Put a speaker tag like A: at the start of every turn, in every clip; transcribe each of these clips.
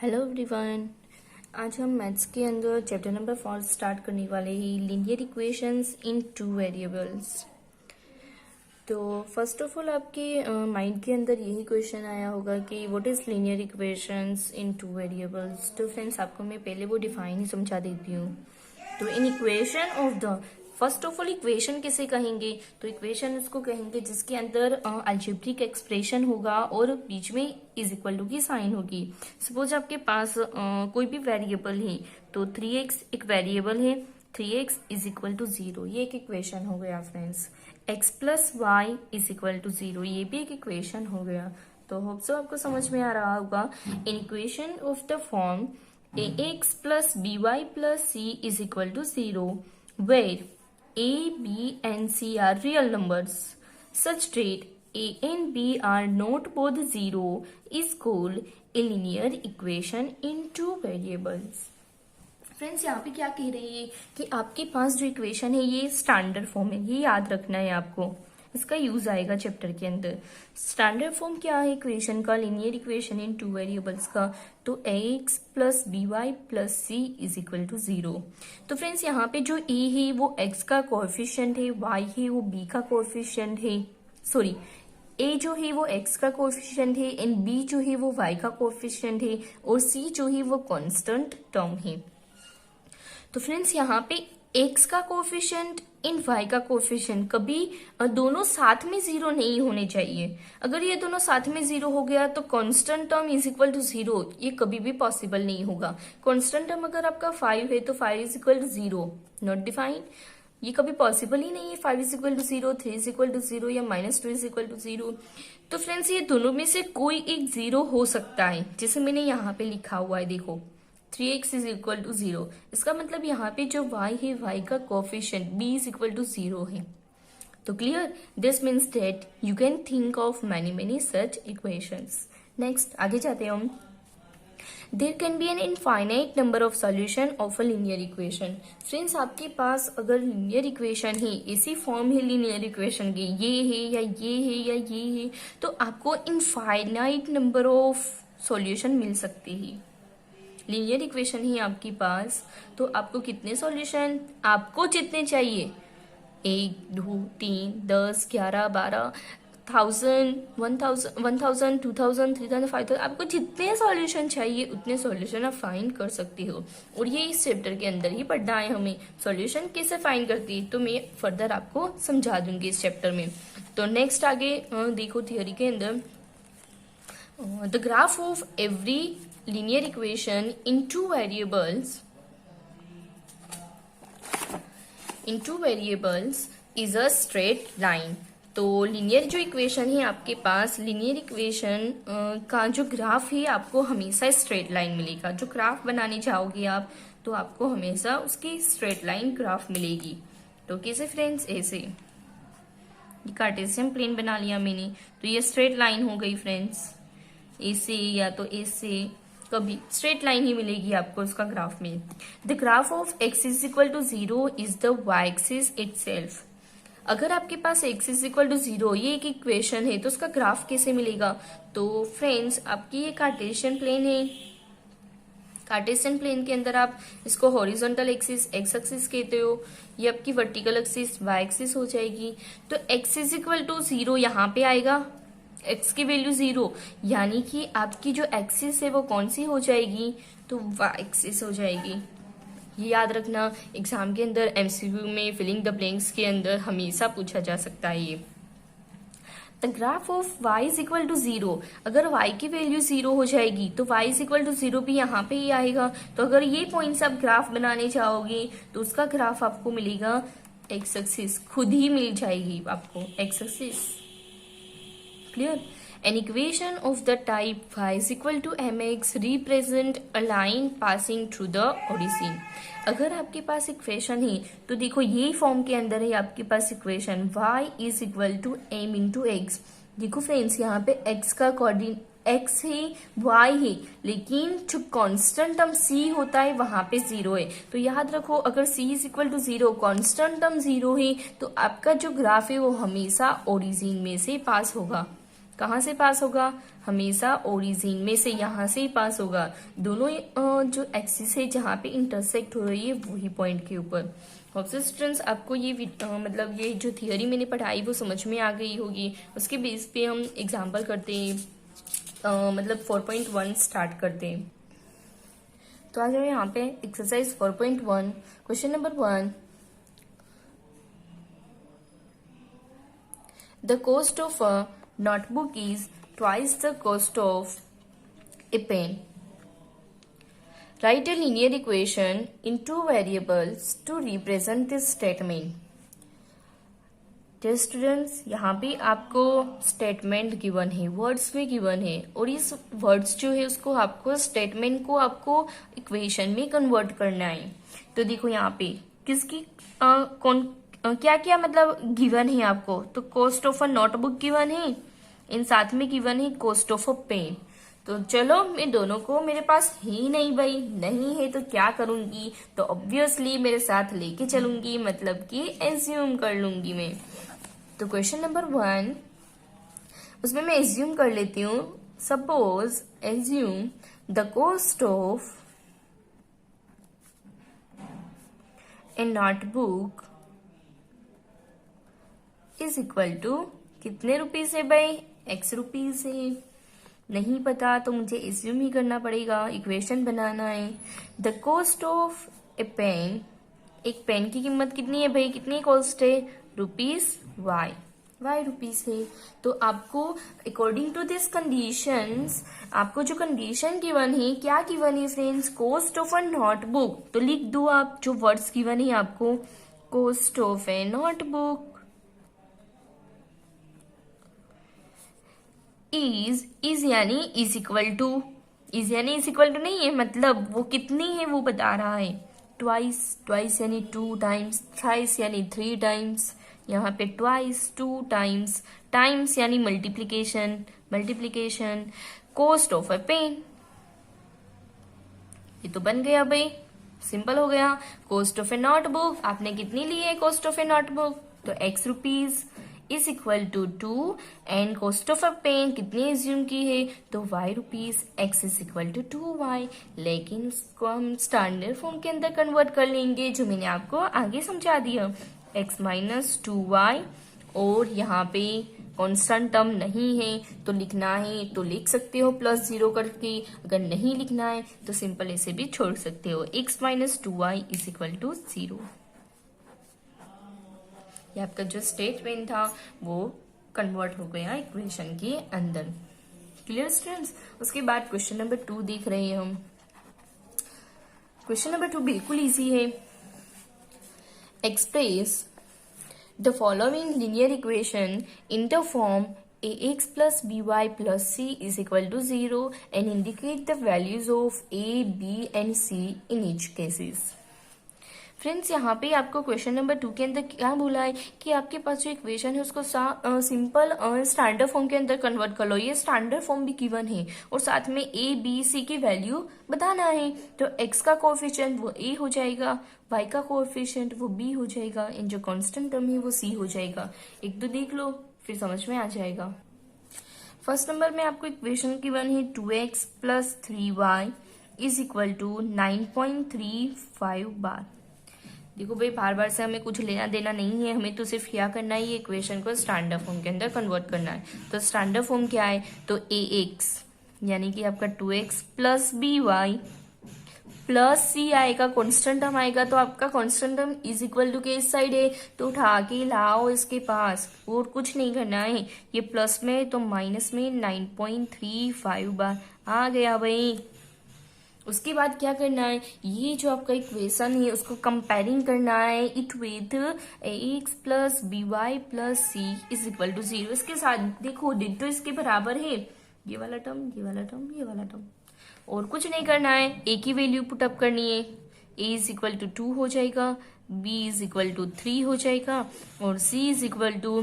A: Hello everyone. आज हम maths के अंदर चैप्टर नंबर 4 स्टार्ट करने वाले हैं, लीनियर इक्वेशंस इन टू वेरिएबल्स। तो फर्स्ट ऑफ ऑल आपके माइंड के अंदर यही क्वेश्चन आया होगा कि what is linear equations in two variables. तो फ्रेंड्स आपको मैं पहले वो डिफाइन ही समझा देती हूँ। तो in equation of the first of all equation किसे कहेंगे, तो इक्वेशन उसको कहेंगे जिसके अंदर अलजेब्रिक एक्सप्रेशन होगा और बीच में इज इक्वल टू की साइन होगी। सपोज आपके पास कोई भी वेरिएबल है, तो 3x एक वेरिएबल है, 3x इज इक्वल टू 0, ये एक इक्वेशन हो गया friends. x plus Y is equal to 0, ये भी एक इक्वेशन हो गया। तो होप सो आपको समझ में आ रहा होगा। In equation of the form ax plus by plus c is equal to 0 where a, b and c are real numbers such that a and b are not both 0 is called a linear equation in two variables। Friends यहाँ पे क्या कह रही है कि आपके पास जो equation है ये स्टैंडर्ड फॉर्म है, ये याद रखना है आपको, इसका यूज आएगा चैप्टर के अंदर। स्टैंडर्ड फॉर्म क्या है इक्वेशन का, linear equation in two variables का, तो ax plus by plus c is equal to 0। तो फ्रेंड्स यहाँ पे जो a है वो x का कोएफिशिएंट है, y है वो b का कोएफिशिएंट है, सॉरी a जो है वो x का कोएफिशिएंट है एंड b जो है वो y का कोएफिशिएंट है और c जो है वो कांस्टेंट टर्म है। तो फ्रेंड्स यहाँ पे x का कोएफिशिएंट इन y का कोएफिशिएंट कभी दोनों साथ में 0 नहीं होने चाहिए। अगर ये दोनों साथ में 0 हो गया तो constant term is equal to 0, ये कभी भी पॉसिबल नहीं होगा। कांस्टेंट टर्म अगर आपका 5 है तो 5 is equal to 0, not defined, ये कभी पॉसिबल ही नहीं है। 5 is equal to 0, 3 is equal to 0 या -2 इज इक्वल टू 0। तो फ्रेंड्स ये दोनों में से कोई एक 0 हो सकता है, जैसे मैंने यहाँ पे लिखा हुआ है, देखो 3x इज इक्वल टू 0। इसका मतलब यहाँ पे जो y है y का coefficient b is equal to 0 है। तो clear, this means that you can think of many such equations. Next आगे जाते हैं हम। There can be an infinite number of solution of a linear equation. Friends आपके पास अगर लीनियर इक्वेशन है, ऐसी फॉर्म है लीनियर इक्वेशन की, ये है या ये है या ये है, तो आपको इनफाइनाइट नंबर ऑफ सॉल्यूशन मिल सकते हैं। लीनियर इक्वेशन ही आपके पास, तो आपको कितने सॉल्यूशन, आपको जितने चाहिए, 1 2 3 10 11 12 1000 1000 2000 3000 5000, आपको जितने सॉल्यूशन चाहिए उतने सॉल्यूशन आप फाइंड कर सकते हो। और ये इस चैप्टर के अंदर ही पढ़ना है हमें, सॉल्यूशन कैसे फाइंड करती है तो मैं फर्दर आपको समझा दूंगी इस चैप्टर में। तो नेक्स्ट आगे देखो थियोरी के अंदर, the graph of every linear equation in two variables is a straight line। तो लीनियर जो इक्वेशन है आपके पास, लीनियर इक्वेशन का जो ग्राफ है आपको हमेशा स्ट्रेट लाइन मिलेगा। जो ग्राफ बनाने जाओगे आप तो आपको हमेशा उसकी स्ट्रेट लाइन ग्राफ मिलेगी। तो कैसे फ्रेंड्स, ऐसे ये कार्टेशियन प्लेन बना लिया मैंने, तो ये स्ट्रेट लाइन हो गई फ्रेंड्स, ऐसे या तो ऐसे, कभी स्ट्रेट लाइन ही मिलेगी आपको उसका ग्राफ में। The graph of x is equal to 0 is the y axis itself. अगर आपके पास x इज इक्वल टू 0 ये एक इक्वेशन है तो उसका ग्राफ कैसे मिलेगा, तो फ्रेंड्स आपकी ये कार्टेशियन प्लेन है, कार्टेशियन प्लेन के अंदर आप इसको हॉरिजॉन्टल एक्सिस x एक्सिस कहते हो, ये आपकी वर्टिकल एक्सिस y एक्सिस हो जाएगी। तो x इज इक्वल टू 0 यहाँ पे आएगा, x की वैल्यू 0, यानी कि आपकी जो एक्सिस है वो कौन सी हो जाएगी, तो y एक्सिस हो जाएगी। ये याद रखना, एग्जाम के अंदर एमसीक्यू में फिलिंग द ब्लैंक्स के अंदर हमेशा पूछा जा सकता है ये। The graph of y is equal to 0, अगर y की वैल्यू 0 हो जाएगी तो y इज इक्वल टू 0 भी यहाँ पे ही आएगा। तो अगर ये पॉइंट्स आप ग्राफ बनाने जाओगे तो उसका ग्राफ आपको मिलेगा x एक्सिस, खुद ही मिल जाएगी आपको x axis. Clear? An equation of the type y is equal to mx represent a line passing through the origin। अगर आपके पास इक्वेशन है तो देखो ये फॉर्म के अंदर है आपके पास equation y is equal to m into x। देखो फ्रेंड्स यहाँ पे x का कोऑर्डिनेट x है y है, लेकिन जो कांस्टेंट टर्म c होता है वहां पे 0 है। तो याद रखो अगर c is equal to 0, constant term 0 है, तो आपका जो ग्राफ है वो हमेशा ओरिजिन में से पास होगा। कहाँ से पास होगा, हमेशा ओरिजिन में से, यहाँ से ही पास होगा। दोनों जो एक्सिस है जहाँ पे इंटरसेक्ट हो रही है वही पॉइंट के ऊपर। ऑब्जर्व स्टूडेंट्स, आपको ये मतलब ये जो थियोरी मैंने पढ़ाई वो समझ में आ गई होगी। उसके बेस पे हम एग्जाम्पल करते हैं, मतलब 4.1 स्टार्ट करते हैं। तो आज हम यहाँ पे exercise 4.1 question number 1, the cost of a notebook is twice the cost of a pen. Write a linear equation in two variables to represent this statement। Students, यहाँ पे आपको स्टेटमेंट गिवन है, वर्ड्स में गिवन है, और इस words जो है उसको आपको स्टेटमेंट को आपको इक्वेशन में कन्वर्ट करना है। तो देखो यहाँ पे किसकी कौन क्या क्या मतलब गिवन है आपको, तो cost of a notebook given है, इन साथ में गिवन है कॉस्ट ऑफ अ पेन। तो चलो, मैं दोनों को, मेरे पास ही नहीं भाई, नहीं है तो क्या करूंगी, तो ऑब्वियसली मेरे साथ लेके चलूंगी, मतलब कि एज्यूम कर लूंगी मैं। तो क्वेश्चन नंबर 1, उसमें मैं एज्यूम कर लेती हूँ, suppose assume the cost of a notebook is equal to कितने रुपीज है भाई, x रुपीज है। नहीं पता तो मुझे एज्यूम ही करना पड़ेगा, इक्वेशन बनाना है। The cost of a pen, एक पेन की कीमत कितनी है भाई, कितनी कॉस्ट है, रुपीज y रुपीज है। तो आपको अकॉर्डिंग टू दिस कंडीशंस, आपको जो कंडीशन गिवन है, क्या गिवन है friends, cost of a notebook. तो लिख दो आप जो वर्ड्स गिवन है आपको, cost of a notebook is यानी इज इक्वल टू, इज यानी इज इक्वल टू नहीं है, मतलब वो कितनी है वो बता रहा है। ट्वाइस यानी 2 टाइम्स, थ्राइस यानी 3 टाइम्स, यहाँ पे ट्वाइस 2 टाइम्स, टाइम्स यानी multiplication, cost of a pen. ये तो बन गया भाई, सिंपल हो गया। कॉस्ट ऑफ ए नोटबुक, आपने कितनी ली है कॉस्ट ऑफ ए नोटबुक, तो x rupees is equal to 2, and cost of a pen कितनी एज्यूम की है, तो y rupees, x is equal to 2y। लेकिन उसको हम स्टैंडर्ड फॉर्म के अंदर कन्वर्ट कर लेंगे, जो मैंने आपको आगे समझा दिया, x माइनस 2y, और यहाँ पे कांस्टेंट टर्म नहीं है तो लिखना है तो लिख सकते हो +0 करके, अगर नहीं लिखना है तो सिंपल ऐसे भी छोड़ सकते हो, x minus 2y is equal to 0। ये आपका जो स्टेटमेंट था वो कन्वर्ट हो गया इक्वेशन के अंदर। Clear students? उसके बाद क्वेश्चन नंबर 2 देख रहे हैं हम। क्वेश्चन नंबर 2 बिल्कुल इजी है। Express the following linear equation in the form ax plus by plus c is equal to 0 and indicate the values of a, b and c in each cases। Friends, यहाँ पे आपको question number 2 के अंदर क्या बोला है कि आपके पास जो इक्वेशन है उसको सिंपल स्टैंडर्ड फॉर्म के अंदर कन्वर्ट कर लो। ये स्टैंडर्ड फॉर्म भी गिवन है और साथ में a, b, c की वैल्यू बताना है। तो x का कोएफिशिएंट वो a हो जाएगा, y का कोएफिशिएंट वो b हो जाएगा, एंड जो कांस्टेंट टर्म है वो c हो जाएगा। एक दो देख लो फिर समझ में आ जाएगा। फर्स्ट नंबर में आपको इक्वेशन गिवन है 2x plus 3y is equal to 9.35 बार। देखो भाई, बार बार से हमें कुछ लेना देना नहीं है, हमें तो सिर्फ क्या करना है, ये इक्वेशन को स्टैंडर्ड फॉर्म के अंदर कन्वर्ट करना है। तो स्टैंडर्ड फॉर्म क्या है, तो ax यानी कि आपका 2x plus by plus c आएगा, कांस्टेंट टर्म आएगा, तो आपका constant term is equal to के इस साइड है तो उठा के लाओ इसके पास, और कुछ नहीं करना है। ये प्लस में तो माइनस में 9.35 बार आ गया भाई। उसके बाद क्या करना है, ये जो आपका इक्वेशन है उसको कंपेयरिंग करना है it with ax plus by plus c is equal to 0। इसके साथ देखो डिटो इसके बराबर है, ये वाला टर्म, ये वाला टर्म, ये वाला टर्म, और कुछ नहीं करना है, a की वैल्यू पुटअप करनी है। a इज इक्वल टू 2 हो जाएगा, b इज इक्वल टू 3 हो जाएगा, और c इज इक्वल टू,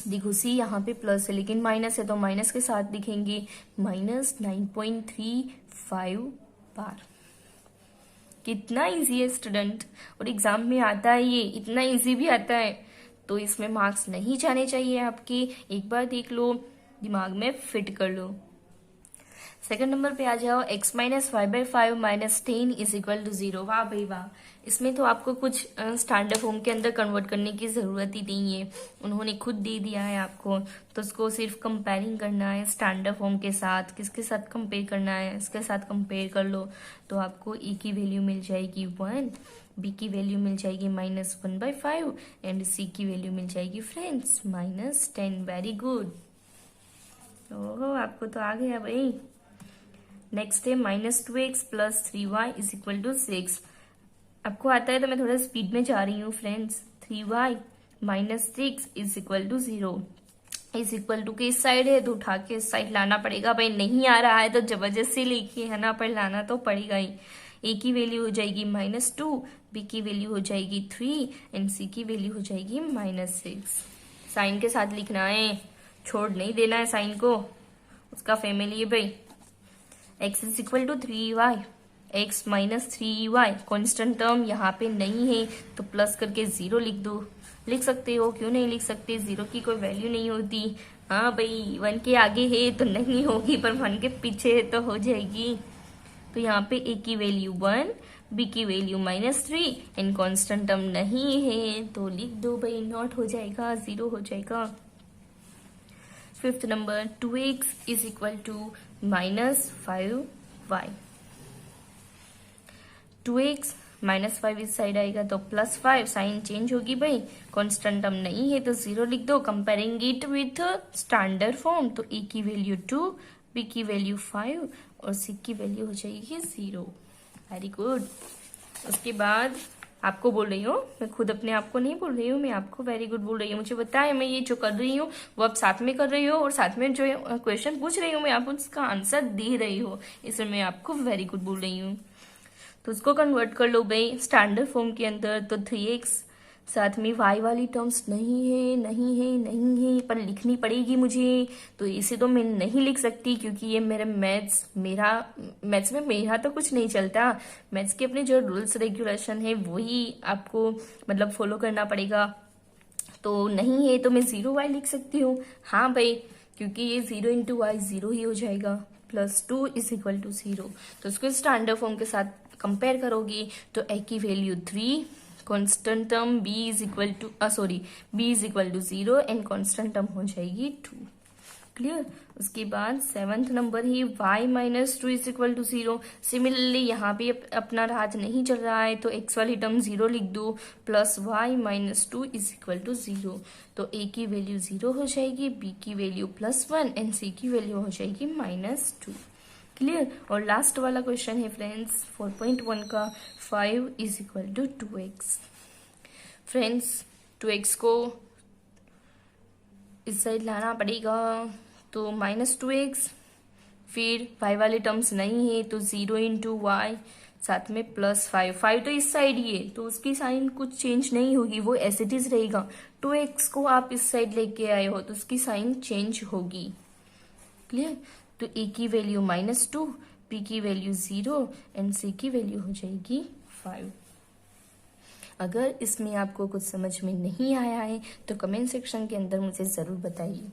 A: देखो c यहाँ पे प्लस है लेकिन माइनस है तो माइनस के साथ लिखेंगे, माइनस 9.35 बार। कितना इजी है स्टूडेंट, और एग्जाम में आता है, ये इतना इजी भी आता है, तो इसमें मार्क्स नहीं जाने चाहिए आपके। एक बार देख लो, दिमाग में फिट कर लो। सेकंड नंबर पे आ जाओ, x minus 5/5 minus 10 is equal to 0। वाह भाई वाह, इसमें तो आपको कुछ स्टैंडर्ड फॉर्म के अंदर कन्वर्ट करने की जरूरत ही नहीं है, उन्होंने खुद दे दिया है आपको। तो उसको सिर्फ कंपेयरिंग करना है स्टैंडर्ड फॉर्म के साथ। किसके साथ कंपेयर करना है, इसके साथ कंपेयर कर लो तो आपको ए की वैल्यू मिल जाएगी 1, बी की वैल्यू मिल जाएगी -1/5 एंड सी की वैल्यू मिल जाएगी फ्रेंड्स -10। वेरी गुड, ओहो आपको तो आ गया भाई। नेक्स्ट है -2x plus 3y is equal to 6। आपको आता है तो मैं थोड़ा स्पीड में जा रही हूँ friends. 3y minus 6 is equal to 0। Is equal to किस साइड है तो उठा के इस साइड लाना पड़ेगा भाई, नहीं आ रहा है तो जबरदस्ती लेके है ना, पर लाना तो पड़ेगा ही। ए की वैल्यू हो जाएगी -2, बी की वैल्यू हो जाएगी 3 एंड सी की वैल्यू हो जाएगी -6। साइन के साथ लिखना है, छोड़ नहीं देना है साइन को, उसका फैमिली है भाई। x is equal to 3y, x minus 3y constant term यहाँ पे नहीं है तो प्लस करके 0 लिख दो। लिख सकते हो, क्यों नहीं लिख सकते, 0 की कोई वैल्यू नहीं होती। हाँ भाई 1 के आगे है तो नहीं होगी, पर 1 के पीछे है तो हो जाएगी। तो यहाँ पे a की वैल्यू 1, b की वैल्यू -3 एंड कॉन्स्टेंट टर्म नहीं है तो लिख दो भाई, नॉट हो जाएगा, 0 हो जाएगा। Fifth number 2x is equal to -5y। 2x -5 इस साइड आएगा तो +5, साइन चेंज होगी भाई, कांस्टेंट टर्म नहीं है तो 0 लिख दो। Comparing it with standard form तो a की वैल्यू 2, b की वैल्यू 5 और c की वैल्यू हो जाएगी 0। Very good. उसके बाद आपको बोल रही हूँ, मैं खुद अपने आप को नहीं बोल रही हूँ, मैं आपको वेरी गुड बोल रही हूँ। मुझे पता है मैं ये जो कर रही हूँ वो आप साथ में कर रही हो और साथ में जो क्वेश्चन पूछ रही हूँ मैं आप उसका आंसर दे रही हो, इसलिए मैं आपको वेरी गुड बोल रही हूँ। तो उसको कन्वर्ट कर लो भाई स्टैंडर्ड फॉर्म के अंदर। तो 3x साथ में y वाली टर्म्स नहीं है, नहीं है, नहीं है, पर लिखनी पड़ेगी मुझे, तो इसे तो मैं नहीं लिख सकती क्योंकि ये मेरा मैथ्स में मेरा तो कुछ नहीं चलता। मैथ्स के अपने जो रूल्स रेगुलेशन है वही आपको मतलब फॉलो करना पड़ेगा। तो नहीं है तो मैं 0y लिख सकती हूँ। हाँ भाई, क्योंकि ये 0 इंटू वाई 0 ही हो जाएगा, +2 इज इक्वल टू 0। तो उसको स्टैंडर्ड फॉर्म के साथ कंपेयर करोगी तो a की value 3, constant term b is equal to b is equal to 0 and constant term हो जाएगी 2। क्लियर। उसके बाद 7th नंबर ही y minus 2 is equal to 0। Similarly यहाँ पे अपना राज नहीं चल रहा है तो x वाली टर्म 0 लिख दो, plus y minus 2 is equal to 0। तो a की वैल्यू 0 हो जाएगी, b की वैल्यू +1 एंड c की वैल्यू हो जाएगी -2। क्लियर। और लास्ट वाला क्वेश्चन है फ्रेंड्स 4.1 का, 5 is equal to 2x। Friends 2x को इस साइड लाना पड़ेगा तो -2x, फिर y वाले टर्म्स नहीं है तो 0 इंटू वाई साथ में +5। 5 तो इस साइड ही है तो उसकी साइन कुछ चेंज नहीं होगी, वो एज इट इज रहेगा। 2x को आप इस साइड लेके आए हो तो उसकी साइन चेंज होगी। क्लियर। तो a की वैल्यू -2, b की वैल्यू 0 एंड c की वैल्यू हो जाएगी 5। अगर इसमें आपको कुछ समझ में नहीं आया है तो कमेंट सेक्शन के अंदर मुझे ज़रूर बताइए।